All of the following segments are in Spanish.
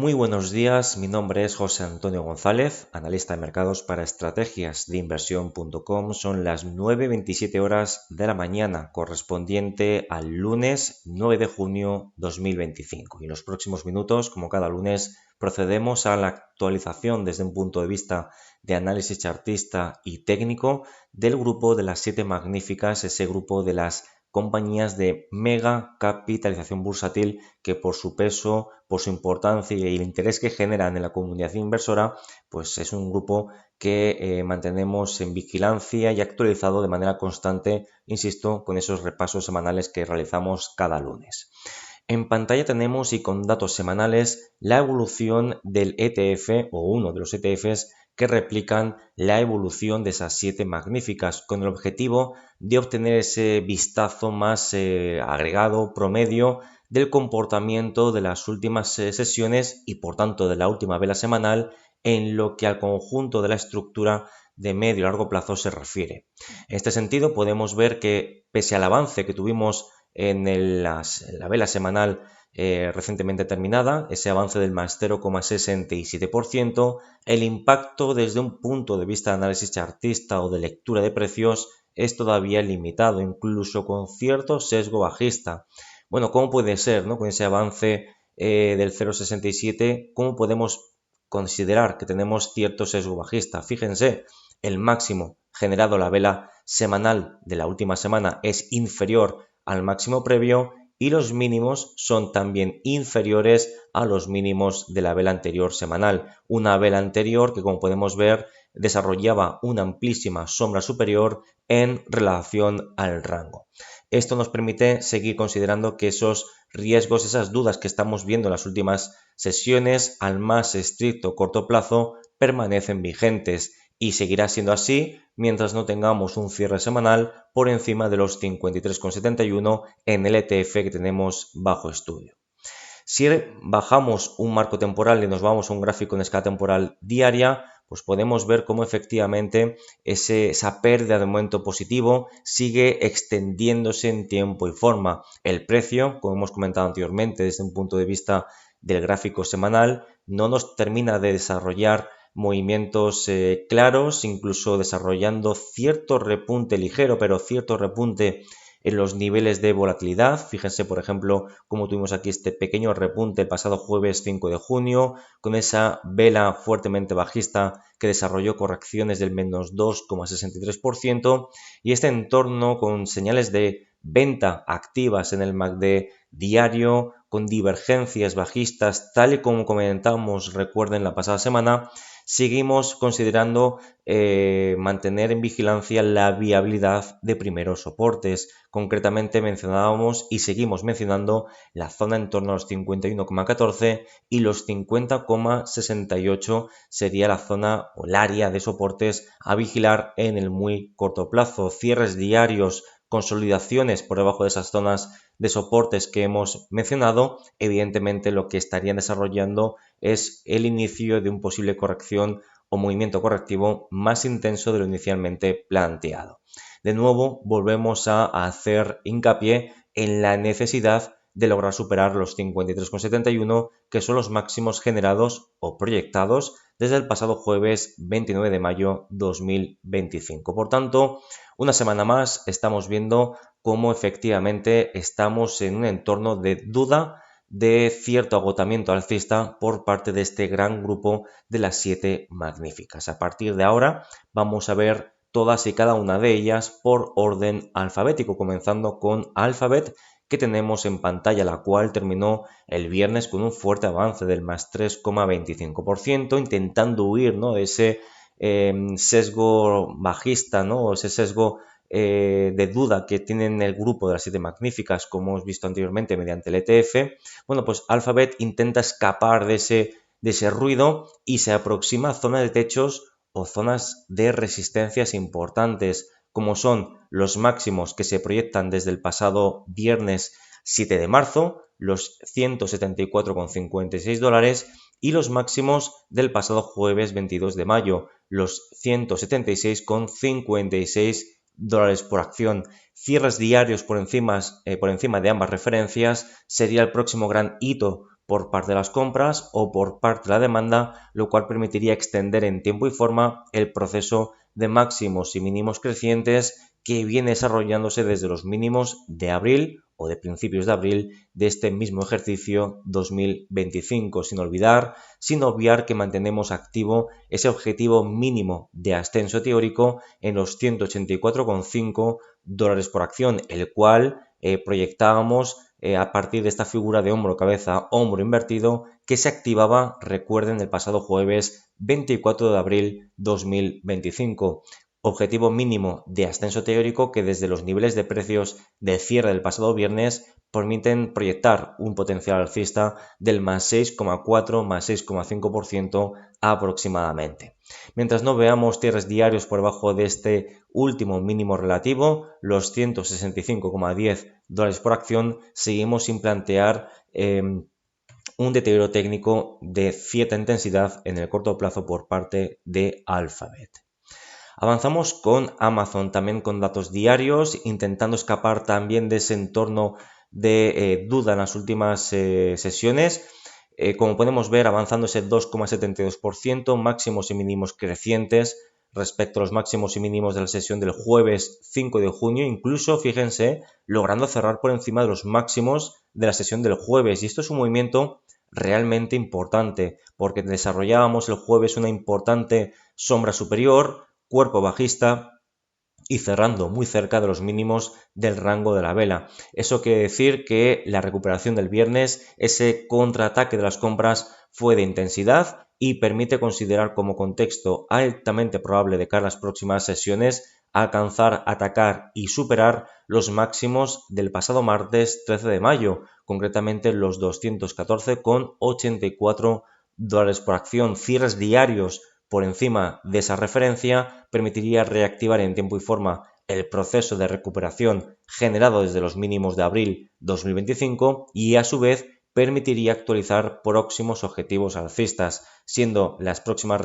Muy buenos días, mi nombre es José Antonio González, analista de mercados para estrategias de inversión.com. Son las 9:27 horas de la mañana, correspondiente al lunes 9 de junio 2025. Y en los próximos minutos, como cada lunes, procedemos a la actualización desde un punto de vista de análisis chartista y técnico del grupo de las 7 magníficas, ese grupo de las compañías de mega capitalización bursátil que por su peso, por su importancia y el interés que generan en la comunidad inversora, pues es un grupo que mantenemos en vigilancia y actualizado de manera constante, insisto, con esos repasos semanales que realizamos cada lunes. En pantalla tenemos y con datos semanales la evolución del ETF o uno de los ETFs que replican la evolución de esas 7 magníficas con el objetivo de obtener ese vistazo más agregado, promedio del comportamiento de las últimas sesiones y por tanto de la última vela semanal en lo que al conjunto de la estructura de medio y largo plazo se refiere. En este sentido podemos ver que pese al avance que tuvimos en la vela semanal recientemente terminada, ese avance del más 0,67%, el impacto desde un punto de vista de análisis chartista o de lectura de precios es todavía limitado, incluso con cierto sesgo bajista. Bueno, ¿cómo puede ser, ¿no? Con ese avance del 0,67, ¿cómo podemos considerar que tenemos cierto sesgo bajista? Fíjense, el máximo generado la vela semanal de la última semana es inferior al máximo previo y los mínimos son también inferiores a los mínimos de la vela anterior semanal. Una vela anterior que, como podemos ver, desarrollaba una amplísima sombra superior en relación al rango. Esto nos permite seguir considerando que esos riesgos, esas dudas que estamos viendo en las últimas sesiones al más estricto corto plazo permanecen vigentes y seguirá siendo así mientras no tengamos un cierre semanal por encima de los 53,71 en el ETF que tenemos bajo estudio. Si bajamos un marco temporal y nos vamos a un gráfico en escala temporal diaria, pues podemos ver cómo efectivamente esa pérdida de momento positivo sigue extendiéndose en tiempo y forma. El precio, como hemos comentado anteriormente desde un punto de vista del gráfico semanal, no nos termina de desarrollar movimientos claros, incluso desarrollando cierto repunte ligero, pero cierto repunte en los niveles de volatilidad. Fíjense, por ejemplo, cómo tuvimos aquí este pequeño repunte el pasado jueves 5 de junio, con esa vela fuertemente bajista que desarrolló correcciones del menos 2,63%, y este entorno con señales de venta activas en el MACD diario, con divergencias bajistas, tal y como comentamos, recuerden, la pasada semana. Seguimos considerando mantener en vigilancia la viabilidad de primeros soportes. Concretamente mencionábamos y seguimos mencionando la zona en torno a los 51,14 y los 50,68 sería la zona o el área de soportes a vigilar en el muy corto plazo. Cierres diarios, consolidaciones por debajo de esas zonas de soportes que hemos mencionado, evidentemente lo que estarían desarrollando es el inicio de un posible corrección o movimiento correctivo más intenso de lo inicialmente planteado. De nuevo, volvemos a hacer hincapié en la necesidad de lograr superar los 53,71, que son los máximos generados o proyectados desde el pasado jueves 29 de mayo 2025. Por tanto, una semana más estamos viendo cómo efectivamente estamos en un entorno de duda, de cierto agotamiento alcista por parte de este gran grupo de las 7 magníficas. A partir de ahora vamos a ver todas y cada una de ellas por orden alfabético, comenzando con Alphabet, que tenemos en pantalla, la cual terminó el viernes con un fuerte avance del más 3,25%, intentando huir, ¿no?, de ese sesgo bajista, ¿no?, ese sesgo de duda que tienen el grupo de las 7 magníficas, como hemos visto anteriormente mediante el ETF. Bueno, pues Alphabet intenta escapar de ese ruido y se aproxima a zonas de techos o zonas de resistencias importantes, como son los máximos que se proyectan desde el pasado viernes 7 de marzo, los 174,56 dólares, y los máximos del pasado jueves 22 de mayo, los 176,56 dólares por acción. Cierres diarios por encima de ambas referencias sería el próximo gran hito por parte de las compras o por parte de la demanda, lo cual permitiría extender en tiempo y forma el proceso de máximos y mínimos crecientes que viene desarrollándose desde los mínimos de abril o de principios de abril de este mismo ejercicio 2025, sin obviar que mantenemos activo ese objetivo mínimo de ascenso teórico en los 184,5 dólares por acción, el cual proyectábamos a partir de esta figura de hombro, cabeza, hombro invertido que se activaba, recuerden, el pasado jueves 24 de abril 2025. Objetivo mínimo de ascenso teórico que desde los niveles de precios de cierre del pasado viernes permiten proyectar un potencial alcista del más 6,4, más 6,5% aproximadamente. Mientras no veamos cierres diarios por debajo de este último mínimo relativo, los 165,10 dólares por acción, seguimos sin plantear un deterioro técnico de cierta intensidad en el corto plazo por parte de Alphabet. Avanzamos con Amazon, también con datos diarios, intentando escapar también de ese entorno de duda en las últimas sesiones. Como podemos ver, avanzando ese 2,72%, máximos y mínimos crecientes respecto a los máximos y mínimos de la sesión del jueves 5 de junio, incluso, fíjense, logrando cerrar por encima de los máximos de la sesión del jueves. Y esto es un movimiento realmente importante, porque desarrollábamos el jueves una importante sombra superior, cuerpo bajista y cerrando muy cerca de los mínimos del rango de la vela. Eso quiere decir que la recuperación del viernes, ese contraataque de las compras fue de intensidad y permite considerar como contexto altamente probable de cara a las próximas sesiones alcanzar, atacar y superar los máximos del pasado martes 13 de mayo, concretamente los 214,84 dólares por acción, cierres diarios por encima de esa referencia permitiría reactivar en tiempo y forma el proceso de recuperación generado desde los mínimos de abril 2025 y a su vez permitiría actualizar próximos objetivos alcistas, siendo las próximas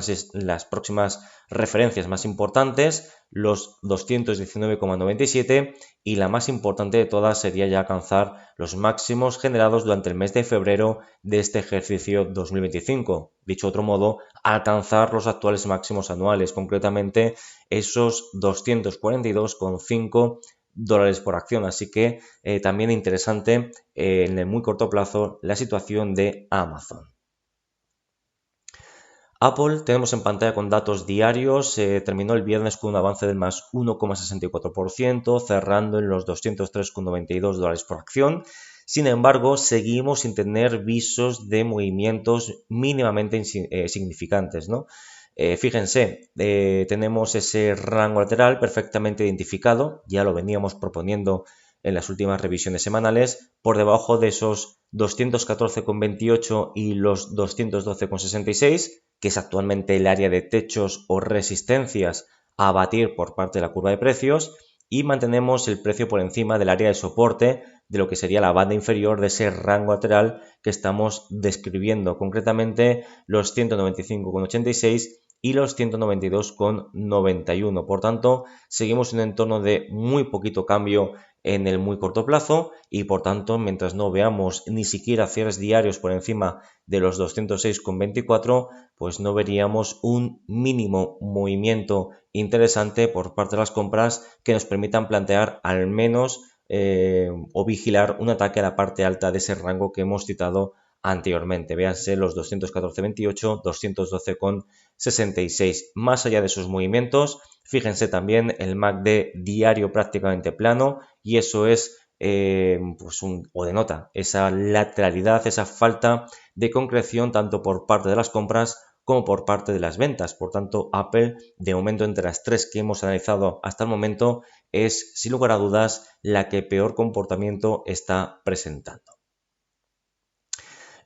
referencias más importantes los 219,97 y la más importante de todas sería ya alcanzar los máximos generados durante el mes de febrero de este ejercicio 2025. Dicho de otro modo, alcanzar los actuales máximos anuales, concretamente esos 242,5 dólares por acción. Así que también interesante en el muy corto plazo la situación de Amazon. Apple tenemos en pantalla con datos diarios, terminó el viernes con un avance del más 1,64%, cerrando en los 203,92 dólares por acción. Sin embargo, seguimos sin tener visos de movimientos mínimamente significantes, ¿no? Fíjense, tenemos ese rango lateral perfectamente identificado, ya lo veníamos proponiendo en las últimas revisiones semanales, por debajo de esos 214,28 y los 212,66, que es actualmente el área de techos o resistencias a batir por parte de la curva de precios, y mantenemos el precio por encima del área de soporte de lo que sería la banda inferior de ese rango lateral que estamos describiendo, concretamente los 195,86 y los 192,91. Por tanto, seguimos en un entorno de muy poquito cambio en el muy corto plazo y por tanto, mientras no veamos ni siquiera cierres diarios por encima de los 206,24, pues no veríamos un mínimo movimiento interesante por parte de las compras que nos permitan plantear al menos o vigilar un ataque a la parte alta de ese rango que hemos citado anteriormente. Véanse los 214,28, 212,66. Más allá de esos movimientos, fíjense también el MACD diario prácticamente plano y eso es o denota esa lateralidad, esa falta de concreción tanto por parte de las compras como por parte de las ventas. Por tanto, Apple, de momento entre las tres que hemos analizado hasta el momento, es sin lugar a dudas la que peor comportamiento está presentando.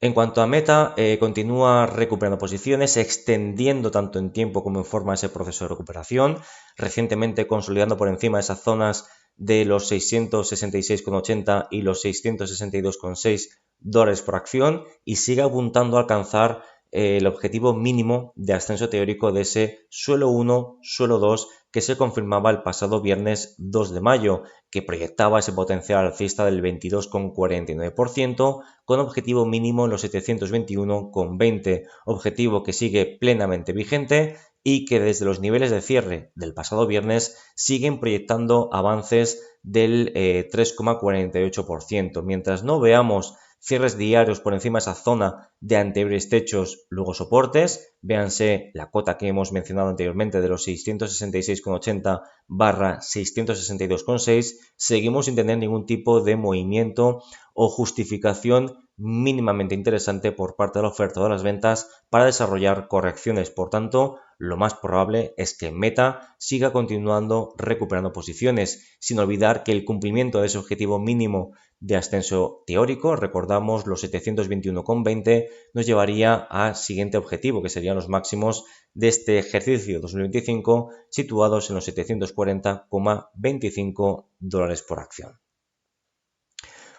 En cuanto a Meta, continúa recuperando posiciones, extendiendo tanto en tiempo como en forma ese proceso de recuperación, recientemente consolidando por encima de esas zonas de los 666,80 y los 662,6 dólares por acción y sigue apuntando a alcanzar el objetivo mínimo de ascenso teórico de ese suelo 1, suelo 2 que se confirmaba el pasado viernes 2 de mayo, que proyectaba ese potencial alcista del 22,49% con objetivo mínimo en los 721,20, objetivo que sigue plenamente vigente y que desde los niveles de cierre del pasado viernes siguen proyectando avances del 3,48%. Mientras no veamos cierres diarios por encima de esa zona de anteriores techos, luego soportes, véanse la cota que hemos mencionado anteriormente de los 666,80 barra 662,6, seguimos sin tener ningún tipo de movimiento o justificación mínimamente interesante por parte de la oferta o de las ventas para desarrollar correcciones. Por tanto, lo más probable es que Meta siga continuando recuperando posiciones, sin olvidar que el cumplimiento de ese objetivo mínimo de ascenso teórico, recordamos los 721,20, nos llevaría al siguiente objetivo, que serían los máximos de este ejercicio 2025, situados en los 740,25 dólares por acción.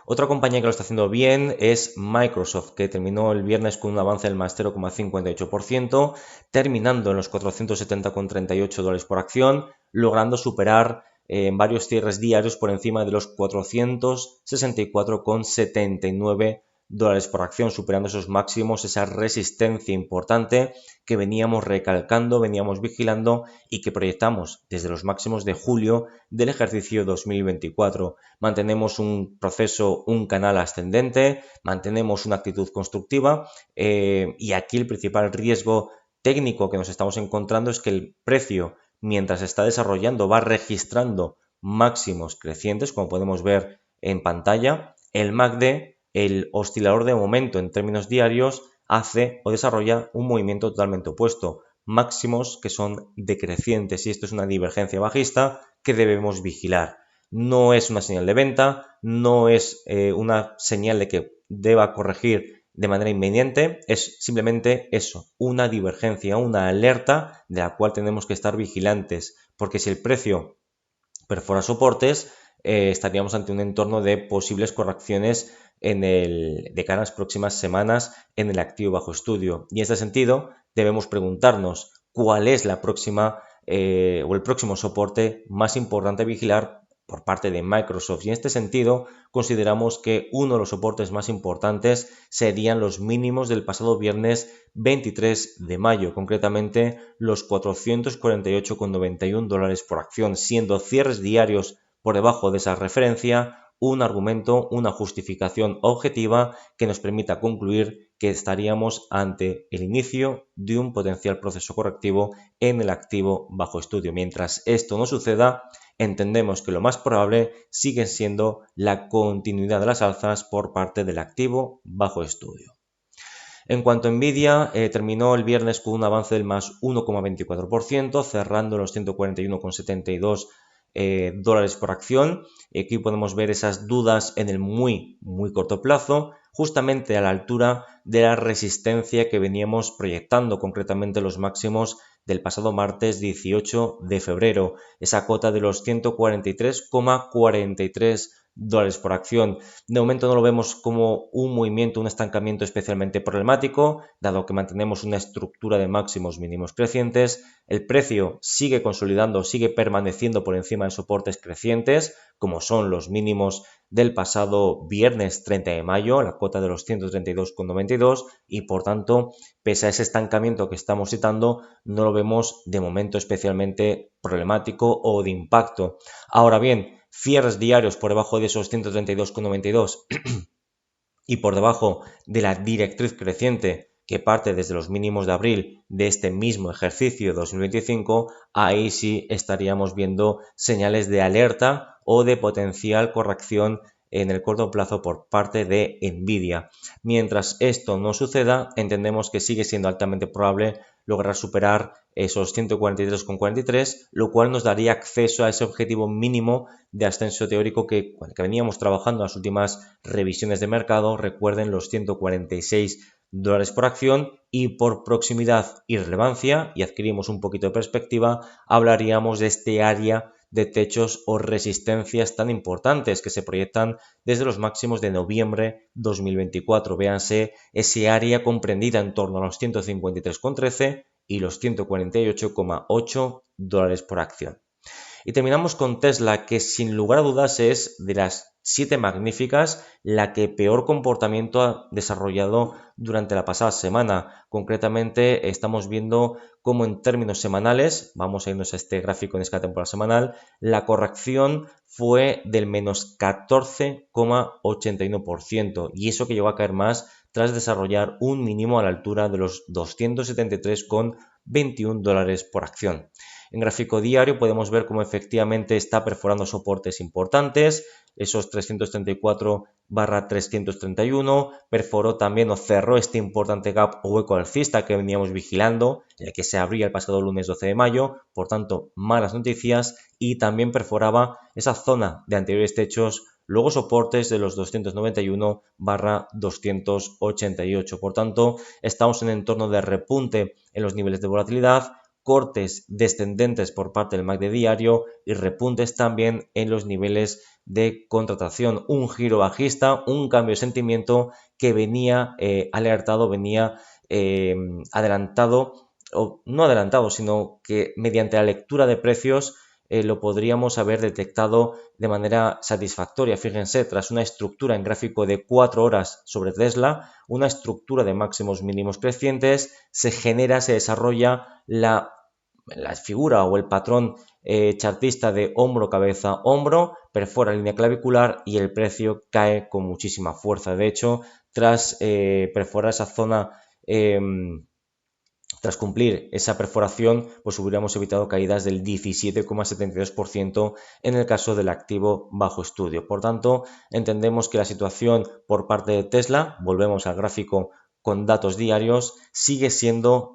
Otra compañía que lo está haciendo bien es Microsoft, que terminó el viernes con un avance del más 0,58%, terminando en los 470,38 dólares por acción, logrando superar en varios cierres diarios por encima de los 464,79 dólares por acción, superando esos máximos, esa resistencia importante que veníamos recalcando, veníamos vigilando y que proyectamos desde los máximos de julio del ejercicio 2024. Mantenemos un proceso, un canal ascendente, mantenemos una actitud constructiva y aquí el principal riesgo técnico que nos estamos encontrando es que el precio, mientras se está desarrollando, va registrando máximos crecientes, como podemos ver en pantalla. El MACD, el oscilador de momento en términos diarios, hace o desarrolla un movimiento totalmente opuesto, máximos que son decrecientes, y esto es una divergencia bajista que debemos vigilar. No es una señal de venta, no es una señal de que deba corregir de manera inminente, es simplemente eso, una divergencia, una alerta de la cual tenemos que estar vigilantes, porque si el precio perfora soportes, estaríamos ante un entorno de posibles correcciones de cara a las próximas semanas en el activo bajo estudio. Y en este sentido, debemos preguntarnos cuál es la próxima o el próximo soporte más importante a vigilar por parte de Microsoft. Y en este sentido, consideramos que uno de los soportes más importantes serían los mínimos del pasado viernes 23 de mayo, concretamente los 448,91 dólares por acción, siendo cierres diarios por debajo de esa referencia un argumento, una justificación objetiva que nos permita concluir que estaríamos ante el inicio de un potencial proceso correctivo en el activo bajo estudio. Mientras esto no suceda, entendemos que lo más probable sigue siendo la continuidad de las alzas por parte del activo bajo estudio. En cuanto a Nvidia, terminó el viernes con un avance del más 1,24%, cerrando en los 141,72 dólares por acción. Aquí podemos ver esas dudas en el muy corto plazo, justamente a la altura de la resistencia que veníamos proyectando, concretamente los máximos del pasado martes 18 de febrero, esa cota de los 143,43 dólares por acción. De momento no lo vemos como un movimiento, un estancamiento especialmente problemático, dado que mantenemos una estructura de máximos mínimos crecientes. El precio sigue consolidando, sigue permaneciendo por encima de soportes crecientes, como son los mínimos del pasado viernes 30 de mayo, la cota de los 132,92, y por tanto, pese a ese estancamiento que estamos citando, no lo vemos de momento especialmente problemático o de impacto. Ahora bien, cierres diarios por debajo de esos 132,92 y por debajo de la directriz creciente que parte desde los mínimos de abril de este mismo ejercicio 2025, ahí sí estaríamos viendo señales de alerta o de potencial corrección en el corto plazo por parte de Nvidia. Mientras esto no suceda, entendemos que sigue siendo altamente probable lograr superar esos 143,43, lo cual nos daría acceso a ese objetivo mínimo de ascenso teórico que veníamos trabajando en las últimas revisiones de mercado. Recuerden los 146 dólares por acción, y por proximidad y relevancia, y adquirimos un poquito de perspectiva, hablaríamos de este área de techos o resistencias tan importantes que se proyectan desde los máximos de noviembre 2024. Véanse ese área comprendida en torno a los 153,13 y los 148,8 dólares por acción. Y terminamos con Tesla, que sin lugar a dudas es de las 7 magníficas la que peor comportamiento ha desarrollado durante la pasada semana. Concretamente estamos viendo cómo en términos semanales, vamos a irnos a este gráfico en escala temporal semanal, la corrección fue del menos 14,81% y eso que llegó a caer más tras desarrollar un mínimo a la altura de los 273,21 dólares por acción. En gráfico diario podemos ver cómo efectivamente está perforando soportes importantes, esos 334/331, perforó también o cerró este importante gap o hueco alcista que veníamos vigilando, el que se abría el pasado lunes 12 de mayo, por tanto, malas noticias, y también perforaba esa zona de anteriores techos, luego soportes de los 291/288. Por tanto, estamos en entorno de repunte en los niveles de volatilidad, cortes descendentes por parte del MACD diario y repuntes también en los niveles de contratación. Un giro bajista, un cambio de sentimiento que venía alertado, venía adelantado, o no adelantado, sino que mediante la lectura de precios lo podríamos haber detectado de manera satisfactoria. Fíjense, tras una estructura en gráfico de 4 horas sobre Tesla, una estructura de máximos mínimos crecientes, se desarrolla la figura o el patrón chartista de hombro, cabeza, hombro, perfora línea clavicular y el precio cae con muchísima fuerza. De hecho, tras perforar esa zona, tras cumplir esa perforación, pues hubiéramos evitado caídas del 17,72% en el caso del activo bajo estudio. Por tanto, entendemos que la situación por parte de Tesla, volvemos al gráfico con datos diarios, sigue siendo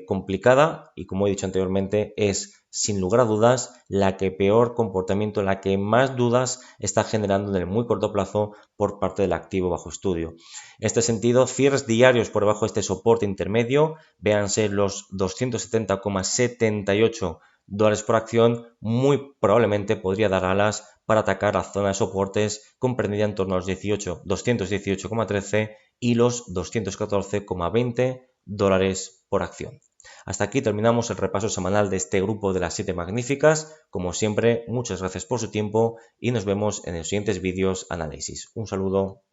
complicada y, como he dicho anteriormente, es sin lugar a dudas la que peor comportamiento, la que más dudas está generando en el muy corto plazo por parte del activo bajo estudio. En este sentido, cierres diarios por debajo de este soporte intermedio, véanse los 270,78 dólares por acción, muy probablemente podría dar alas para atacar la zona de soportes comprendida en torno a los 218,13 y los 214,20 dólares por acción. Hasta aquí terminamos el repaso semanal de este grupo de las 7 magníficas. Como siempre, muchas gracias por su tiempo y nos vemos en los siguientes vídeos análisis. Un saludo.